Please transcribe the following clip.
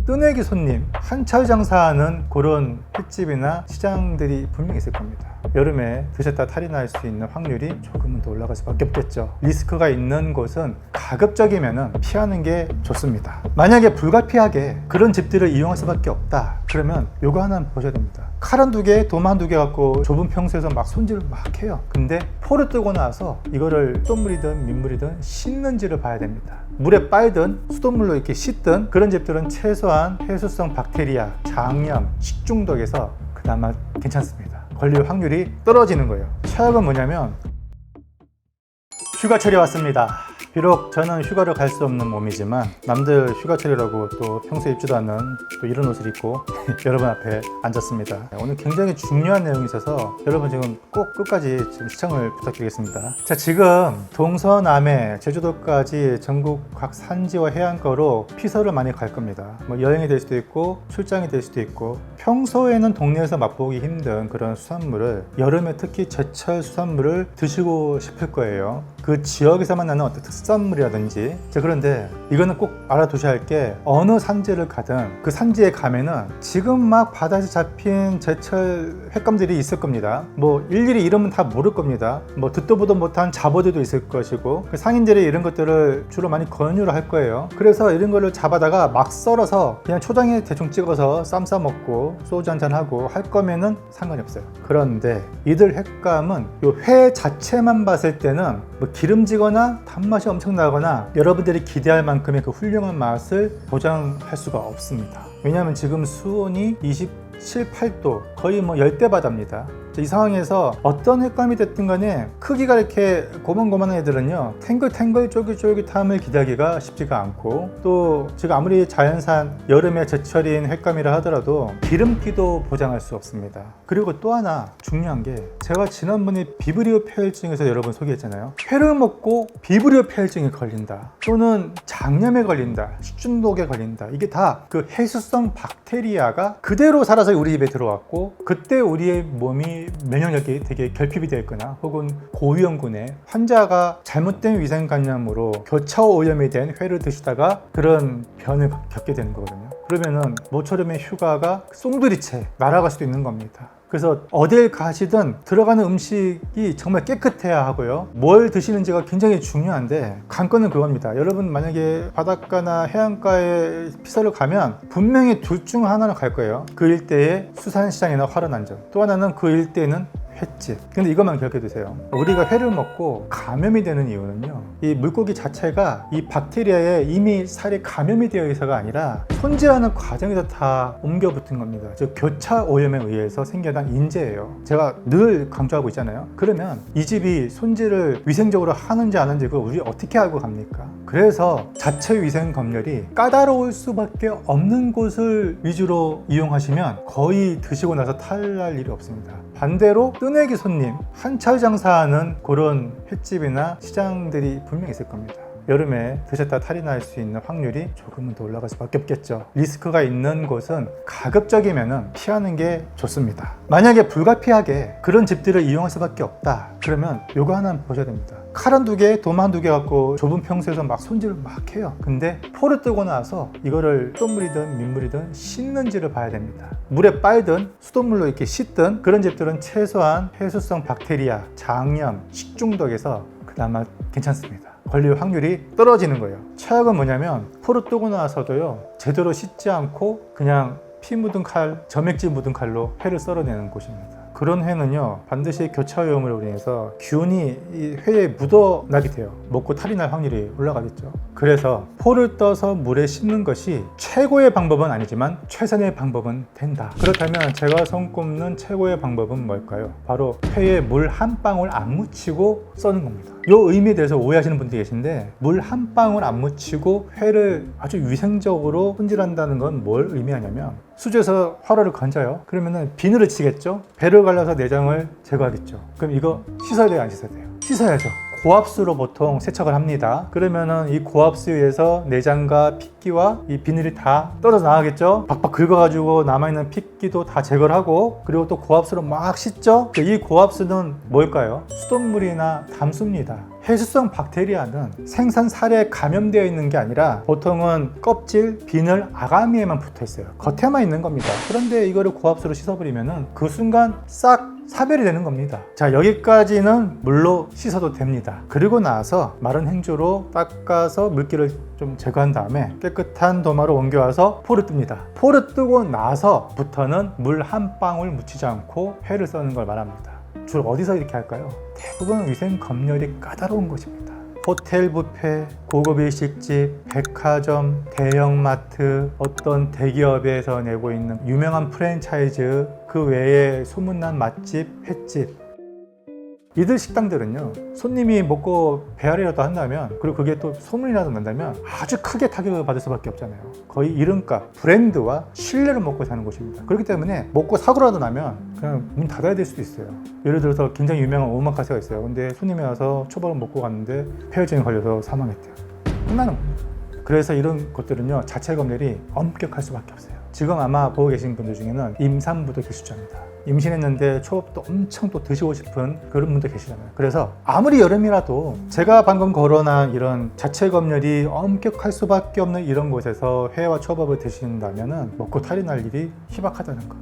뜨내기 손님, 한철 장사하는 그런 횟집이나 시장들이 분명히 있을 겁니다. 여름에 드셨다 탈이 날 수 있는 확률이 조금은 더 올라갈 수밖에 없겠죠. 리스크가 있는 곳은 가급적이면 피하는 게 좋습니다. 만약에 불가피하게 그런 집들을 이용할 수밖에 없다, 그러면 요거 하나 보셔야 됩니다. 칼 한두 개, 도마 한두 개 갖고 좁은 평수에서 막 손질을 막 해요. 근데 포를 뜨고 나서 이거를 수돗물이든 민물이든 씻는지를 봐야 됩니다. 물에 빨든 수돗물로 이렇게 씻든 그런 집들은 최소한 해수성 박테리아, 장염, 식중독에서 그나마 괜찮습니다. 걸릴 확률이 떨어지는 거예요. 최악은 뭐냐면 휴가철이 왔습니다. 비록 저는 휴가를 갈 수 없는 몸이지만 남들 휴가철이라고 또 평소에 입지도 않는 또 이런 옷을 입고 여러분 앞에 앉았습니다. 오늘 굉장히 중요한 내용이 있어서 여러분 지금 꼭 끝까지 지금 시청을 부탁드리겠습니다. 자, 지금 동서남해 제주도까지 전국 각 산지와 해안가로 피서를 많이 갈 겁니다. 뭐 여행이 될 수도 있고 출장이 될 수도 있고, 평소에는 동네에서 맛보기 힘든 그런 수산물을 여름에 특히 제철 수산물을 드시고 싶을 거예요. 그 지역에서만 나는 어떤 특산물이라든지. 자, 그런데 이거는 꼭 알아두셔야 할 게, 어느 산지를 가든 그 산지에 가면은 지금 막 바다에서 잡힌 제철 횟감들이 있을 겁니다. 뭐 일일이 이름은 다 모를 겁니다. 뭐 듣도 보도 못한 잡어들도 있을 것이고, 상인들이 이런 것들을 주로 많이 권유를 할 거예요. 그래서 이런 거를 잡아다가 막 썰어서 그냥 초장에 대충 찍어서 쌈 싸 먹고 소주 한잔 하고 할 거면은 상관이 없어요. 그런데 이들 횟감은 요 회 자체만 봤을 때는 뭐 기름지거나 단맛이 엄청나거나 여러분들이 기대할 만큼의 그 훌륭한 맛을 보장할 수가 없습니다. 왜냐하면 지금 수온이 27, 8도, 거의 뭐 열대바다입니다. 이 상황에서 어떤 횟감이 됐든 간에 크기가 이렇게 고만고만한 애들은요, 탱글탱글 쫄깃쫄깃함을 기대하기가 쉽지가 않고, 또 지금 아무리 자연산 여름에 제철인 횟감이라 하더라도 기름기도 보장할 수 없습니다. 그리고 또 하나 중요한 게, 제가 지난번에 비브리오 폐혈증에서 여러분 소개했잖아요. 회를 먹고 비브리오 폐혈증에 걸린다, 또는 장염에 걸린다, 식중독에 걸린다, 이게 다 그 해수성 박테리아가 그대로 살아서 우리 입에 들어왔고, 그때 우리의 몸이 면역력이 되게 결핍이 되어 있거나 혹은 고위험군에 환자가 잘못된 위생 감염으로 교차 오염이 된 회를 드시다가 그런 변을 겪게 되는 거거든요. 그러면은 모처럼의 휴가가 송두리째 날아갈 수도 있는 겁니다. 그래서 어딜 가시든 들어가는 음식이 정말 깨끗해야 하고요. 뭘 드시는지가 굉장히 중요한데, 관건은 그겁니다. 여러분 만약에 바닷가나 해안가에 피서를 가면 분명히 둘 중 하나는 갈 거예요. 그 일대에 수산시장이나 화른안전, 또 하나는 그 일대에는 횟집. 근데 이것만 기억해 두세요. 우리가 회를 먹고 감염이 되는 이유는요, 이 물고기 자체가 이 박테리아에 이미 살이 감염이 되어 있어가 아니라 손질하는 과정에서 다 옮겨 붙은 겁니다. 즉 교차 오염에 의해서 생겨난 인재예요. 제가 늘 강조하고 있잖아요. 그러면 이 집이 손질을 위생적으로 하는지 안 하는지 그걸 우리 어떻게 알고 갑니까? 그래서 자체 위생 검열이 까다로울 수밖에 없는 곳을 위주로 이용하시면 거의 드시고 나서 탈날 일이 없습니다. 반대로 뜨내기 손님, 한철 장사하는 그런 횟집이나 시장들이 분명히 있을 겁니다. 여름에 드셨다 탈이 날 수 있는 확률이 조금은 더 올라갈 수밖에 없겠죠. 리스크가 있는 곳은 가급적이면 피하는 게 좋습니다. 만약에 불가피하게 그런 집들을 이용할 수밖에 없다, 그러면 요거 하나 보셔야 됩니다. 칼 한두 개, 도마 한두 개 갖고 좁은 평수에서 막 손질을 막 해요. 근데 포를 뜨고 나서 이거를 수돗물이든 민물이든 씻는지를 봐야 됩니다. 물에 빨든 수돗물로 이렇게 씻든 그런 집들은 최소한 해수성 박테리아, 장염, 식중독에서 그나마 괜찮습니다. 걸릴 확률이 떨어지는 거예요. 최악은 뭐냐면 포를 뜨고 나서도요, 제대로 씻지 않고 그냥 피 묻은 칼, 점액질 묻은 칼로 회를 썰어내는 곳입니다. 그런 회는요, 반드시 교차 오염으로 인해서 균이 이 회에 묻어나게 돼요. 먹고 탈이 날 확률이 올라가겠죠. 그래서 포를 떠서 물에 씻는 것이 최고의 방법은 아니지만 최선의 방법은 된다. 그렇다면 제가 손꼽는 최고의 방법은 뭘까요? 바로 회에 물 한 방울 안 묻히고 써는 겁니다. 이 의미에 대해서 오해하시는 분들이 계신데, 물 한 방울 안 묻히고 회를 아주 위생적으로 손질한다는 건 뭘 의미하냐면, 수조에서 화로를 건져요. 그러면은 비늘을 치겠죠. 배를 갈라서 내장을 제거하겠죠. 그럼 이거 씻어야 돼요, 안 씻어야 돼요? 씻어야죠. 고압수로 보통 세척을 합니다. 그러면은 이 고압수에서 내장과 핏기와 이 비늘이 다 떨어져 나가겠죠. 박박 긁어가지고 남아있는 핏기도 다 제거를 하고, 그리고 또 고압수로 막 씻죠. 이 고압수는 뭘까요? 수돗물이나 담수입니다. 해수성 박테리아는 생선살에 감염되어 있는 게 아니라 보통은 껍질, 비늘, 아가미에만 붙어 있어요. 겉에만 있는 겁니다. 그런데 이거를 고압수로 씻어버리면은 그 순간 싹 사별이 되는 겁니다. 자, 여기까지는 물로 씻어도 됩니다. 그리고 나서 마른 행주로 닦아서 물기를 좀 제거한 다음에 깨끗한 도마로 옮겨와서 포를 뜹니다. 포를 뜨고 나서부터는 물 한 방울 묻히지 않고 회를 써는 걸 말합니다. 주로 어디서 이렇게 할까요? 대부분 위생 검열이 까다로운 것입니다. 호텔 뷔페, 고급 일식집, 백화점, 대형마트, 어떤 대기업에서 내고 있는 유명한 프랜차이즈, 그 외에 소문난 맛집, 횟집, 이들 식당들은요, 손님이 먹고 배앓이라도 한다면, 그리고 그게 또 소문이라도 난다면 아주 크게 타격을 받을 수밖에 없잖아요. 거의 이름값, 브랜드와 신뢰를 먹고 사는 곳입니다. 그렇기 때문에 먹고 사고라도 나면 그냥 문 닫아야 될 수도 있어요. 예를 들어서 굉장히 유명한 오마카세가 있어요. 근데 손님이 와서 초밥을 먹고 갔는데 폐혈증이 걸려서 사망했대요. 끝나는 겁니다. 그래서 이런 것들은요, 자체 검열이 엄격할 수밖에 없어요. 지금 아마 보고 계신 분들 중에는 임산부도 계실 줄 압니다. 임신했는데 초밥도 엄청 또 드시고 싶은 그런 분도 계시잖아요. 그래서 아무리 여름이라도 제가 방금 거론한 이런 자체 검열이 엄격할 수밖에 없는 이런 곳에서 회와 초밥을 드신다면 먹고 탈이 날 일이 희박하다는 거.